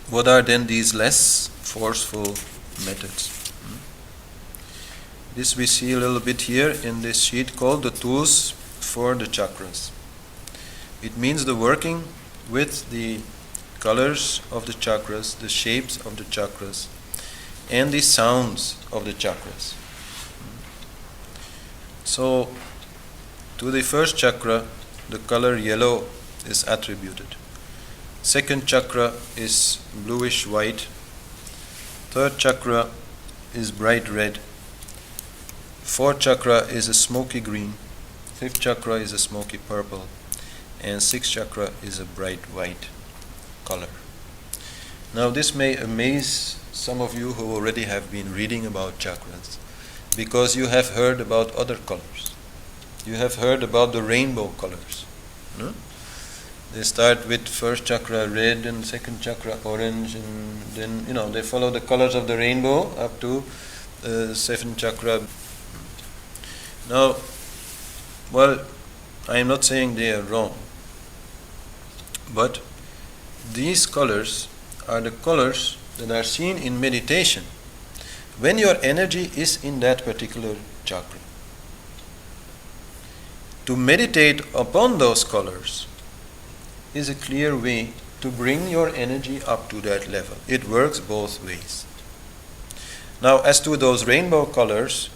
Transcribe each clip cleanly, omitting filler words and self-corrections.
What are then these less forceful methods? This we see a little bit here in this sheet called the tools for the chakras. It means the working with the colors of the chakras, the shapes of the chakras, and the sounds of the chakras. So, to the first chakra, the color yellow is attributed. Second chakra is bluish white. Third chakra is bright red. Fourth chakra is a smoky green. Fifth chakra is a smoky purple. And sixth chakra is a bright white color. Now this may amaze some of you who already have been reading about chakras, because you have heard about other colors. You have heard about the rainbow colors. No? They start with first chakra red and second chakra orange, and then they follow the colors of the rainbow up to seventh chakra. Now, well, I am not saying they are wrong, but these colors are the colors that are seen in meditation when your energy is in that particular chakra. To meditate upon those colors is a clear way to bring your energy up to that level. It works both ways. Now, as to those rainbow colors,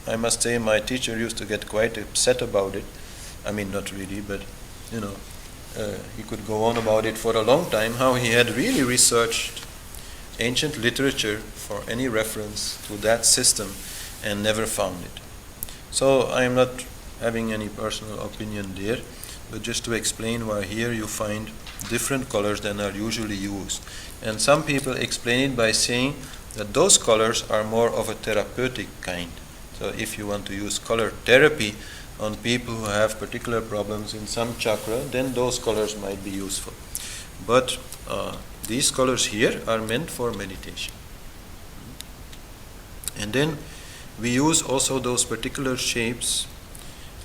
I must say my teacher used to get quite upset about it. I mean, not really, but he could go on about it for a long time, how he had really researched ancient literature for any reference to that system and never found it. So I am not having any personal opinion there, but just to explain why here you find different colors than are usually used. And some people explain it by saying that those colors are more of a therapeutic kind. So if you want to use color therapy on people who have particular problems in some chakra, then those colors might be useful. But these colors here are meant for meditation. And then we use also those particular shapes,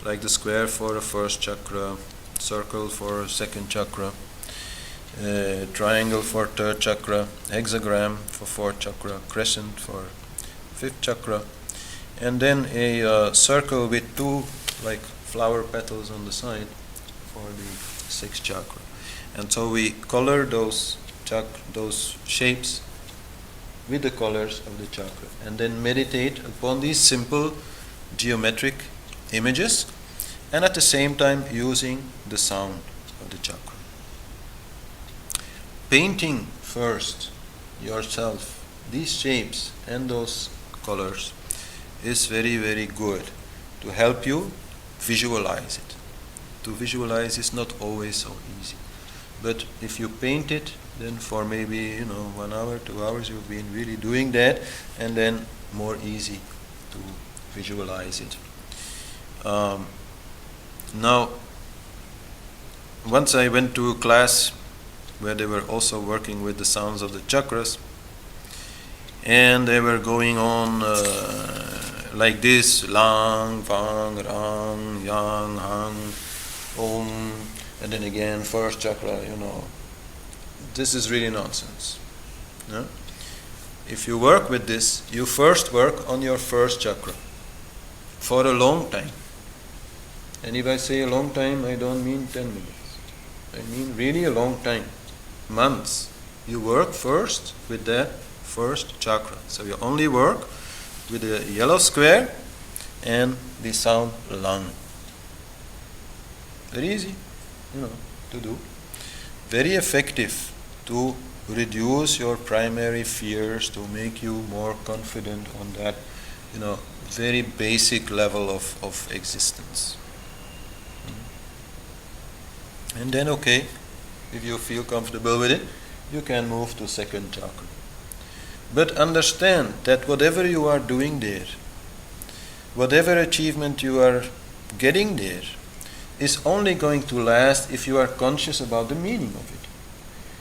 like the square for a first chakra, circle for a second chakra, triangle for third chakra, hexagram for fourth chakra, crescent for fifth chakra, and then a circle with two like flower petals on the side for the sixth chakra. And so we color those shapes with the colors of the chakra, and then meditate upon these simple geometric images, and at the same time using the sound of the chakra. Painting first yourself these shapes and those colors is very, very good to help you visualize it. To visualize is not always so easy, but if you paint it, then for maybe 1 hour, 2 hours you've been really doing that, and then more easy to visualize it. Now, once I went to a class where they were also working with the sounds of the chakras, and they were going on like this: lang, fang, rang, yang, hang, om, and then again first chakra. This is really nonsense. No? If you work with this, you first work on your first chakra for a long time. And if I say a long time, I don't mean 10 minutes. I mean really a long time. Months. You work first with that first chakra. So you only work with the yellow square and the sound lang. Very easy, to do. Very effective to reduce your primary fears, to make you more confident on that, very basic level of existence. And then, okay, if you feel comfortable with it, you can move to second chakra. But understand that whatever you are doing there, whatever achievement you are getting there, is only going to last if you are conscious about the meaning of it.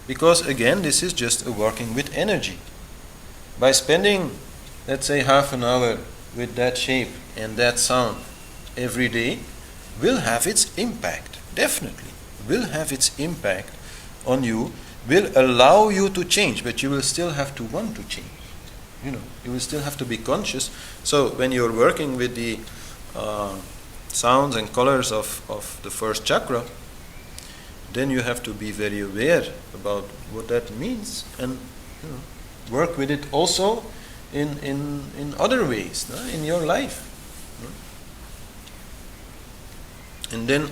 Because again, this is just a working with energy. By spending, let's say, half an hour with that shape and that sound every day, will have its impact, definitely will have its impact on you, will allow you to change, but you will still have to want to change. You will still have to be conscious. So when you're working with the sounds and colors of the first chakra, then you have to be very aware about what that means, and work with it also in other ways, in your life. And then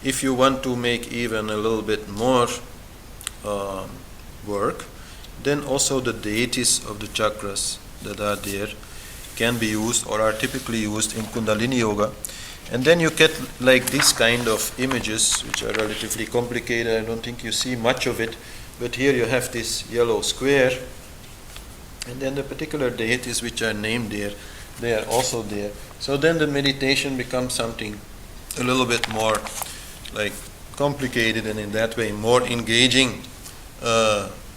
if you want to make even a little bit more work, then also the deities of the chakras that are there can be used, or are typically used in Kundalini Yoga. And then you get like this kind of images, which are relatively complicated. I don't think you see much of it, but here you have this yellow square, and then the particular deities which are named there, they are also there. So then the meditation becomes something a little bit more like complicated, and in that way more engaging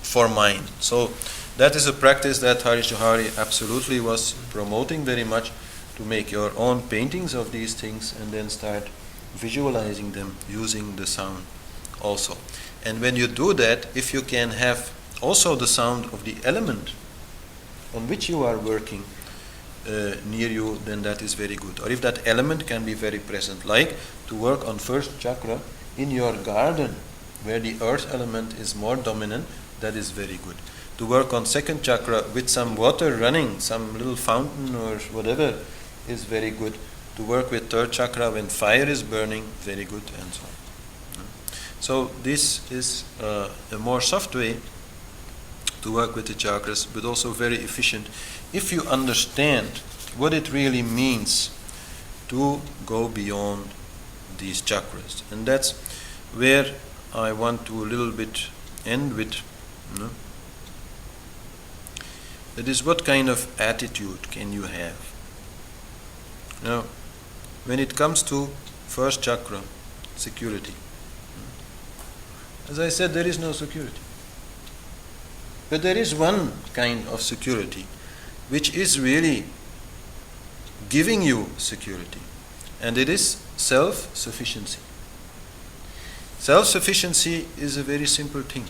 for mind. So that is a practice that Hari Johari absolutely was promoting very much, to make your own paintings of these things and then start visualizing them using the sound also. And when you do that, if you can have also the sound of the element on which you are working near you, then that is very good. Or if that element can be very present, like to work on first chakra in your garden where the earth element is more dominant, that is very good. To work on second chakra with some water running, some little fountain or whatever, is very good. To work with third chakra when fire is burning, very good, and so on. So this is a more soft way to work with the chakras, but also very efficient if you understand what it really means to go beyond these chakras. And that's where I want to a little bit end with. That is, what kind of attitude can you have? Now, when it comes to first chakra, security, as I said, there is no security. But there is one kind of security which is really giving you security, and it is self-sufficiency. Self-sufficiency is a very simple thing.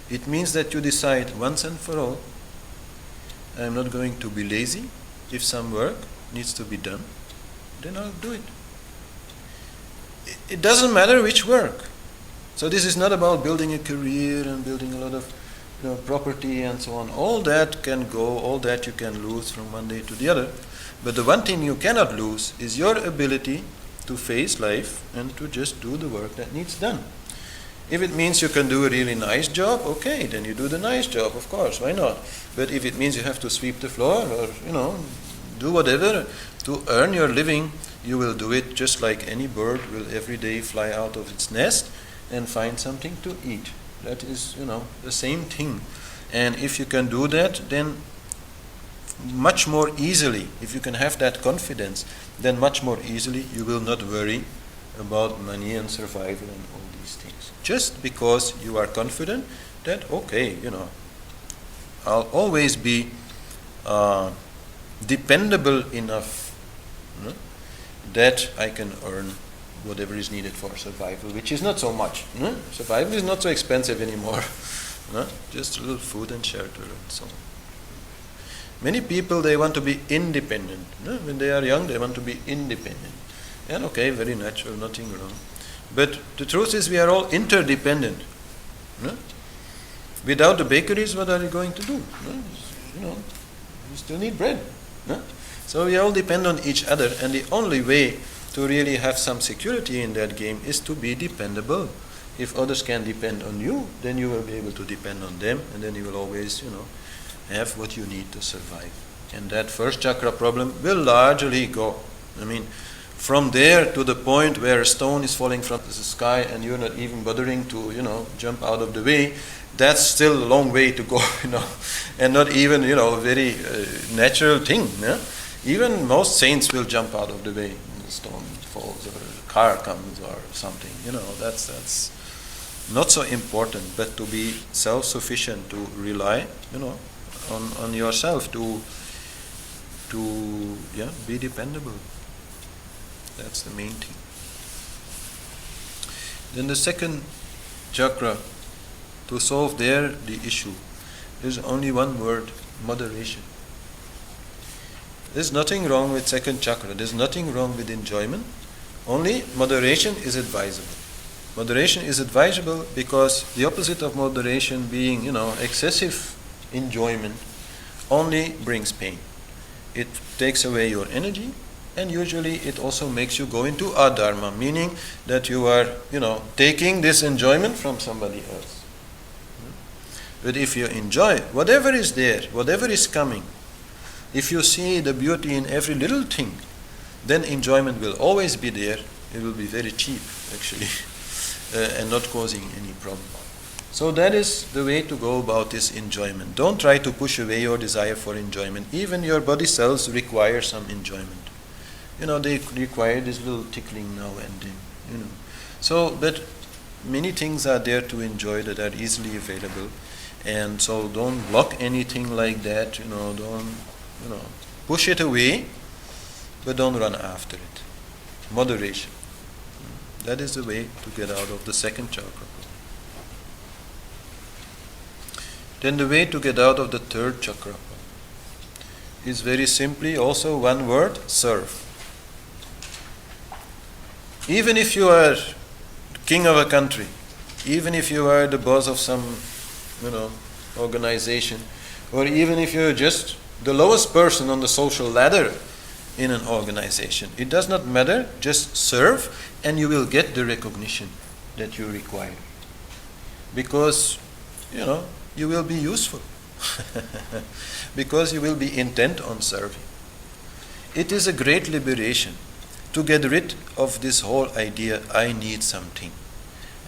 It means that you decide once and for all, I am not going to be lazy. If some work needs to be done, then I'll do it. It doesn't matter which work. So this is not about building a career and building a lot of property and so on. All that can go, all that you can lose from one day to the other. But the one thing you cannot lose is your ability to face life and to just do the work that needs done. If it means you can do a really nice job, okay, then you do the nice job, of course, why not? But if it means you have to sweep the floor or, do whatever to earn your living, you will do it just like any bird will every day fly out of its nest and find something to eat. That is, the same thing. And if you can do that, then much more easily, if you can have that confidence, then much more easily you will not worry about money and survival and all these things. Just because you are confident that, okay, I'll always be dependable enough that I can earn whatever is needed for survival, which is not so much. Survival is not so expensive anymore. Just a little food and shelter and so on. Many people, they want to be independent. When they are young, they want to be independent. And okay, very natural, nothing wrong. But the truth is, we are all interdependent. Without the bakeries, what are you going to do? You still need bread. So we all depend on each other, and the only way to really have some security in that game is to be dependable. If others can depend on you, then you will be able to depend on them, and then you will always, have what you need to survive. And that first chakra problem will largely go. From there to the point where a stone is falling from the sky and you're not even bothering to, jump out of the way, that's still a long way to go, and not even, a very natural thing. Even most saints will jump out of the way when the stone falls or a car comes or something. That's not so important. But to be self-sufficient, to rely, on yourself, to be dependable. That's the main thing. Then the second chakra to solve the issue. There's only one word: moderation. There's nothing wrong with second chakra. There's nothing wrong with enjoyment. Only moderation is advisable. Moderation is advisable because the opposite of moderation being, excessive enjoyment only brings pain. It takes away your energy, and usually it also makes you go into adharma, meaning that you are, taking this enjoyment from somebody else. But if you enjoy whatever is there, whatever is coming, if you see the beauty in every little thing, then enjoyment will always be there. It will be very cheap, actually, and not causing any problem. So that is the way to go about this enjoyment. Don't try to push away your desire for enjoyment. Even your body cells require some enjoyment. They require this little tickling now and then. So, but many things are there to enjoy that are easily available. And so don't block anything like that, don't, push it away, but don't run after it. Moderation. That is the way to get out of the second chakra. Then the way to get out of the third chakra is very simply also one word: serve. Even if you are king of a country, even if you are the boss of some, organization, or even if you're just the lowest person on the social ladder in an organization, it does not matter. Just serve, and you will get the recognition that you require. Because, you will be useful. Because you will be intent on serving. It is a great liberation to get rid of this whole idea: I need something,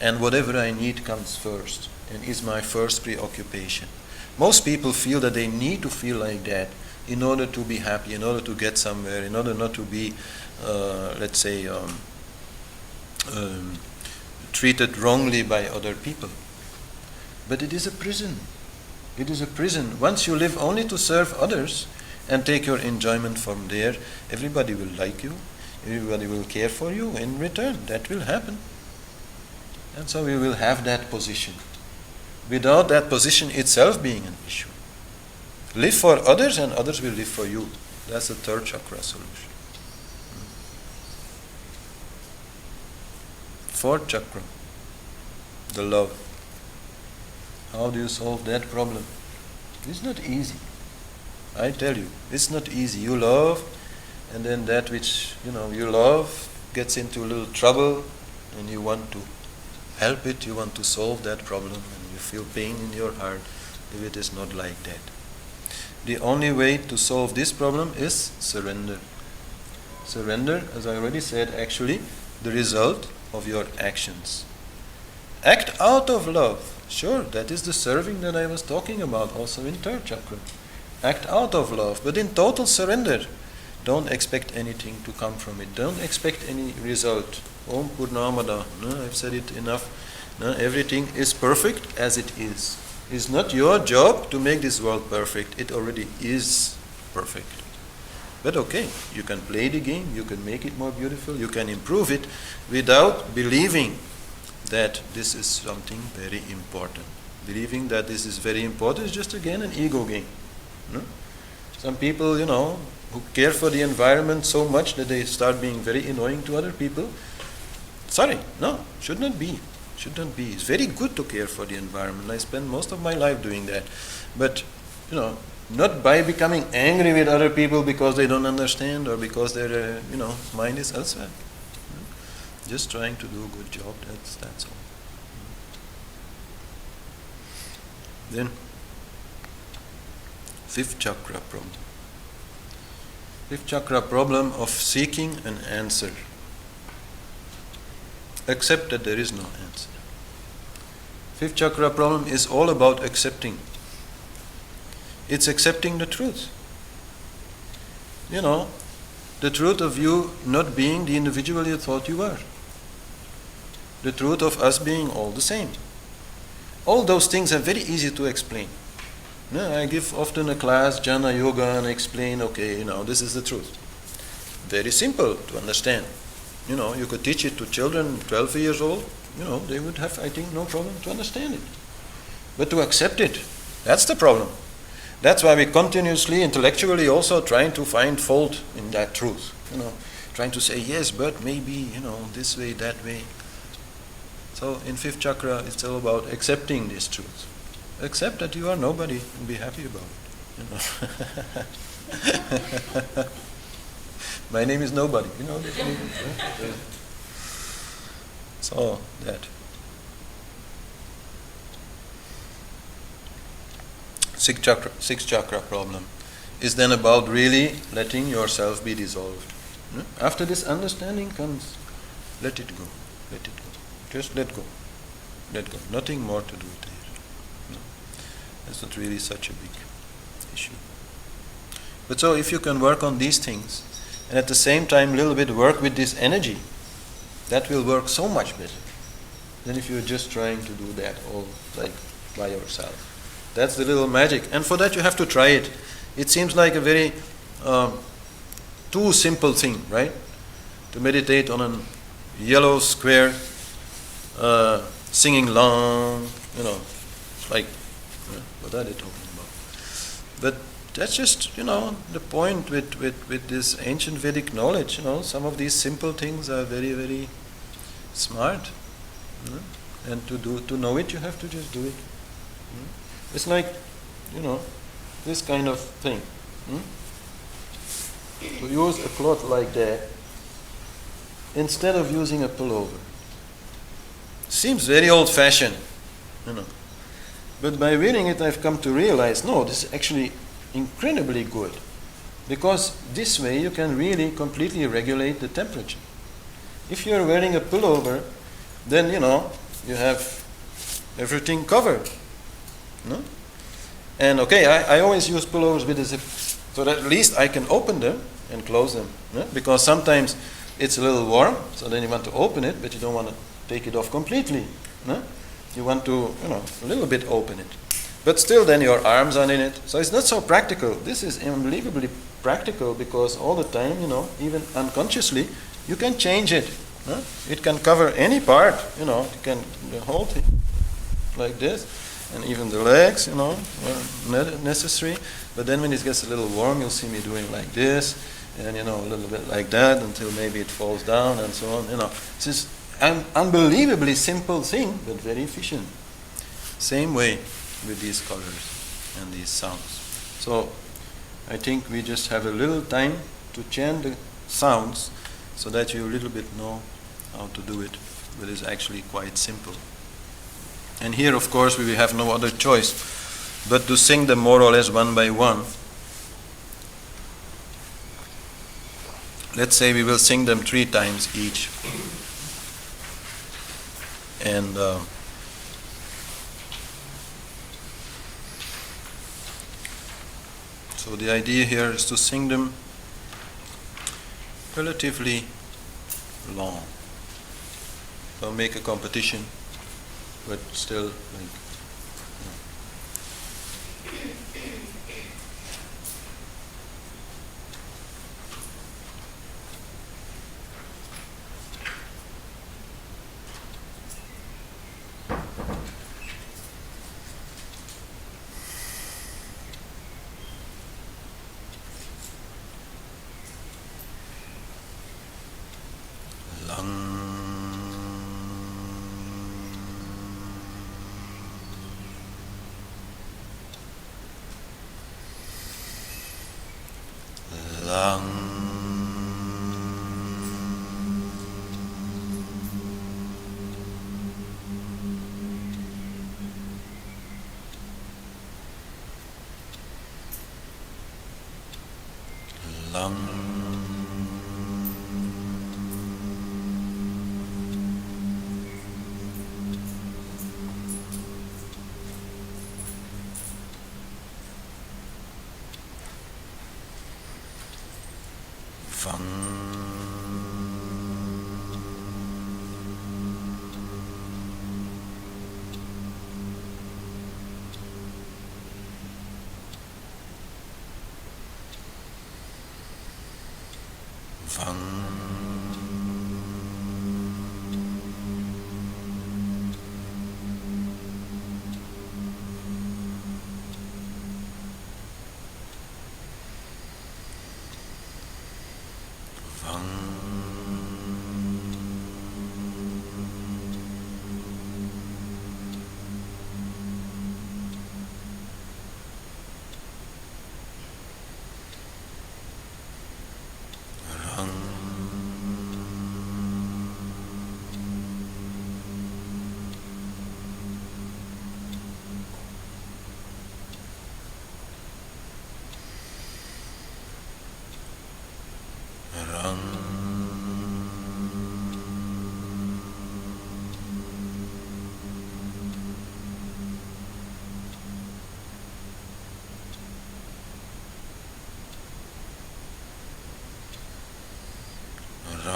and whatever I need comes first and is my first preoccupation. Most people feel that they need to feel like that in order to be happy, in order to get somewhere, in order not to be, treated wrongly by other people. But it is a prison. It is a prison. Once you live only to serve others and take your enjoyment from there, everybody will like you, everybody will care for you in return. That will happen. And so we will have that position, without that position itself being an issue. Live for others and others will live for you. That's the third chakra solution. Fourth chakra, the love. How do you solve that problem? It's not easy. I tell you, it's not easy. You love, and then that which you love gets into a little trouble, and you want to help it, you want to solve that problem, and you feel pain in your heart if it is not like that. The only way to solve this problem is surrender. Surrender, as I already said, actually the result of your actions. Act out of love. Sure, that is the serving that I was talking about also in third chakra. Act out of love, but in total surrender. Don't expect anything to come from it. Don't expect any result. Om Purnamada. No, I've said it enough. No, everything is perfect as it is. It's not your job to make this world perfect. It already is perfect. But okay, you can play the game, you can make it more beautiful, you can improve it without believing that this is something very important. Believing that this is very important is just again an ego game. No? Some people, who care for the environment so much that they start being very annoying to other people. Sorry, no, should not be. Should not be. It's very good to care for the environment. I spend most of my life doing that. But, not by becoming angry with other people because they don't understand or because their, mind is elsewhere. Just trying to do a good job, that's all. Then, fifth chakra problem. Fifth chakra problem of seeking an answer. Accept that there is no answer. Fifth chakra problem is all about accepting. It's accepting the truth. The truth of you not being the individual you thought you were. The truth of us being all the same. All those things are very easy to explain. I give often a class, Jnana Yoga, and I explain, this is the truth. Very simple to understand. You could teach it to children 12 years old, they would have, I think, no problem to understand it. But to accept it, that's the problem. That's why we continuously, intellectually also trying to find fault in that truth. Trying to say, yes, but maybe, this way, that way. So in fifth chakra, it's all about accepting this truth. Accept that you are nobody and be happy about it. My name is nobody. This name, right? So that. Sixth chakra problem is then about really letting yourself be dissolved. After this understanding comes, let it go. Let it go. Just let go. Let go. Nothing more to do with it. No. That's not really such a big issue. But so if you can work on these things, and at the same time a little bit work with this energy, that will work so much better than if you're just trying to do that all like by yourself. That's the little magic. And for that you have to try it. It seems like a very too simple thing, right? To meditate on a yellow square, singing long, like, what are they talking about? But that's just, the point with this ancient Vedic knowledge. Some of these simple things are very, very smart. And to know it, you have to just do it. It's like, this kind of thing. To use a cloth like that instead of using a pullover. Seems very old-fashioned, But by wearing it, I've come to realize, no, this is actually incredibly good. Because this way you can really completely regulate the temperature. If you're wearing a pullover, then, you have everything covered. No? And okay, I always use pullovers with a zip, so that at least I can open them and close them. Because sometimes it's a little warm, so then you want to open it, but you don't want to take it off completely. You want to, a little bit open it. But still then your arms are in it. So it's not so practical. This is unbelievably practical because all the time, even unconsciously, you can change it. It can cover any part, you can the whole thing like this. And even the legs, were necessary. But then when it gets a little warm, you'll see me doing like this, and a little bit like that until maybe it falls down and so on. This is an unbelievably simple thing, but very efficient. Same way with these colors and these sounds. So I think we just have a little time to chant the sounds so that you a little bit know how to do it, but it's actually quite simple. And here, of course, we will have no other choice but to sing them more or less one by one. Let's say we will sing them 3 times each. And so the idea here is to sing them relatively long. Don't make a competition, but still like.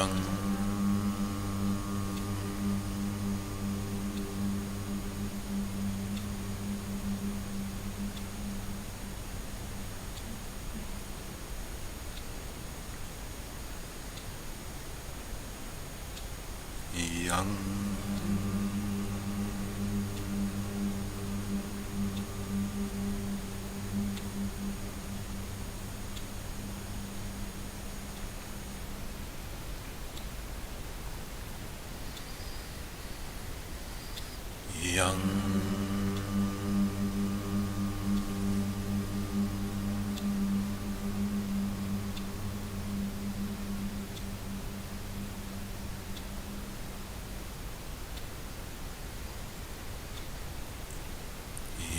Yang. Yang. Yang.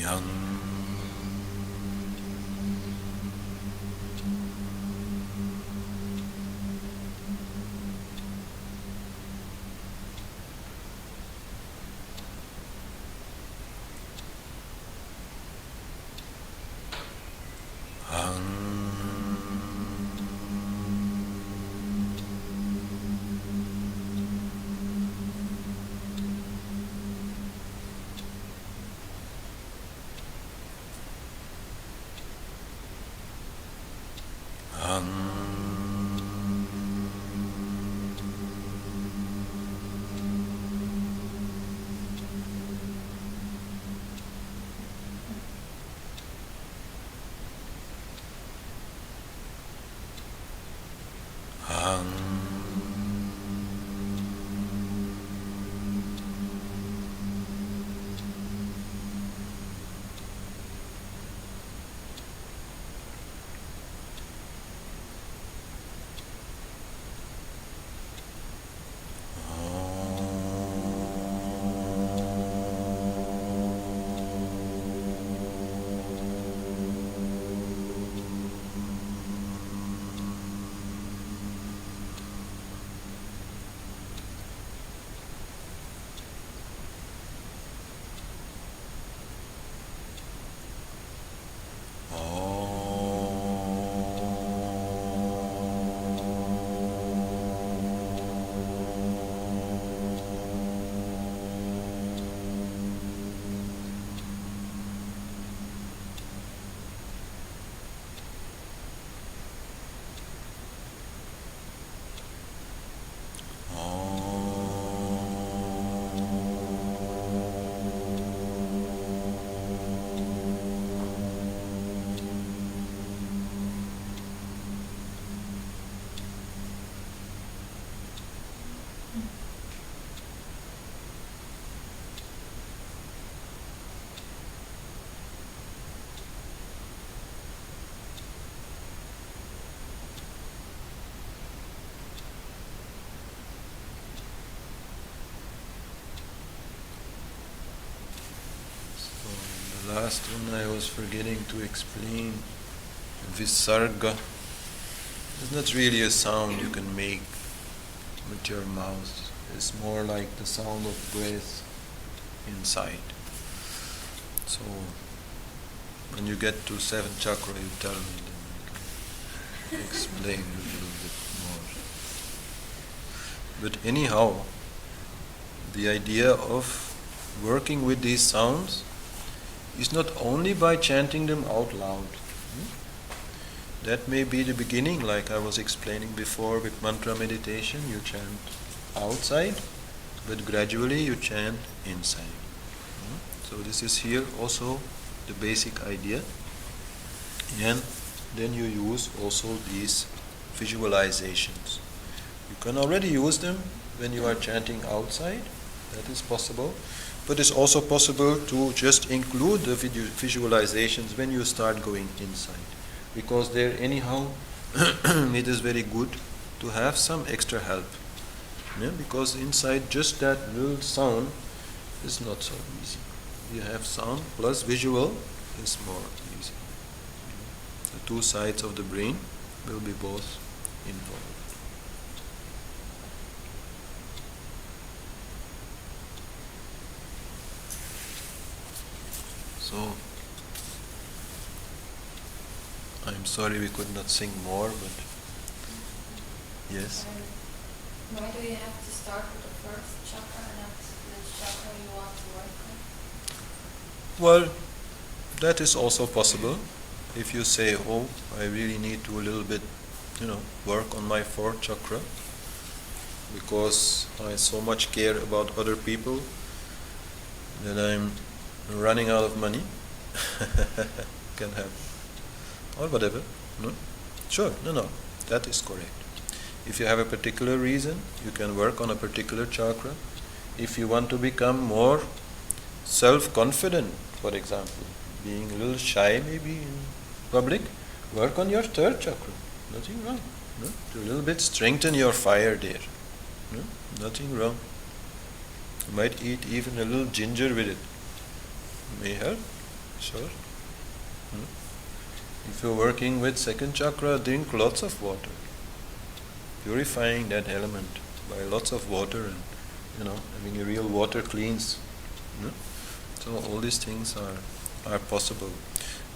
Yang. The last one I was forgetting to explain, Visarga, is not really a sound you can make with your mouth. It's more like the sound of breath inside. So when you get to 7th chakra, you tell me, then I can explain a little bit more. But anyhow, the idea of working with these sounds is not only by chanting them out loud. That may be the beginning, like I was explaining before with mantra meditation. You chant outside, but gradually you chant inside. So this is here also the basic idea. And then you use also these visualizations. You can already use them when you are chanting outside. That is possible. But it's also possible to just include the visualizations when you start going inside. Because there anyhow, it is very good to have some extra help. Yeah? Because inside just that little sound is not so easy. You have sound plus visual is more easy. The two sides of the brain will be both involved. So, I'm sorry we could not sing more, but yes. Why do you have to start with the first chakra and not which chakra you want to work on? Well, that is also possible. If you say, oh, I really need to a little bit, work on my fourth chakra because I so much care about other people that I'm running out of money. Can have, or whatever. No? Sure, no, that is correct. If you have a particular reason, you can work on a particular chakra. If you want to become more self-confident, for example, being a little shy maybe in public, work on your third chakra. Nothing wrong. No? To a little bit strengthen your fire there. No? Nothing wrong. You might eat even a little ginger with it. May help. Sure. No? If you're working with second chakra, drink lots of water. Purifying that element by lots of water and having a real water cleans. No? So all these things are possible.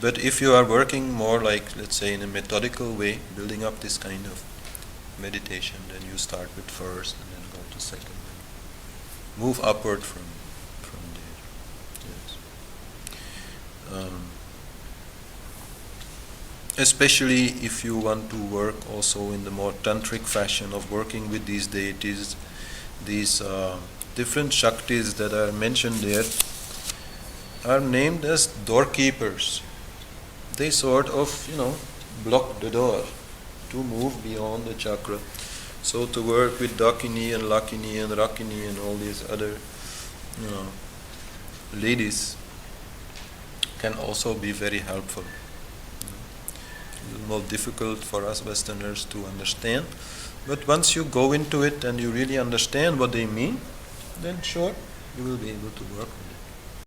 But if you are working more like, let's say, in a methodical way, building up this kind of meditation, then you start with first and then go to second. Move upward from there. Yes. Especially if you want to work also in the more tantric fashion of working with these deities, these different Shaktis that are mentioned there are named as doorkeepers. They sort of, block the door to move beyond the chakra. So to work with Dakini and Lakini and Rakini and all these other, ladies can also be very helpful. A little more difficult for us Westerners to understand, but once you go into it and you really understand what they mean, then sure, you will be able to work with it.